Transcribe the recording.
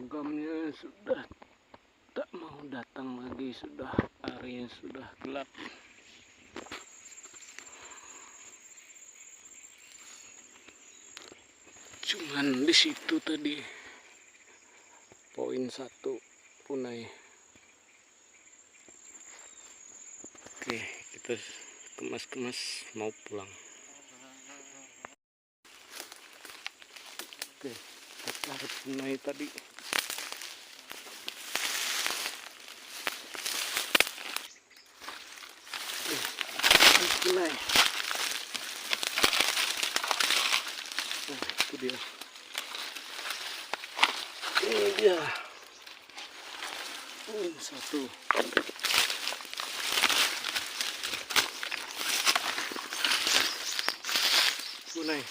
Logamnya sudah tak mau datang lagi, sudah harinya sudah gelap. Cuman di situ tadi poin 1 punai. Oke, kita kemas-kemas mau pulang. Oke, kita harus punai tadi. Punai. Nah, itu dia. Ini dia. Poin 1. Punai.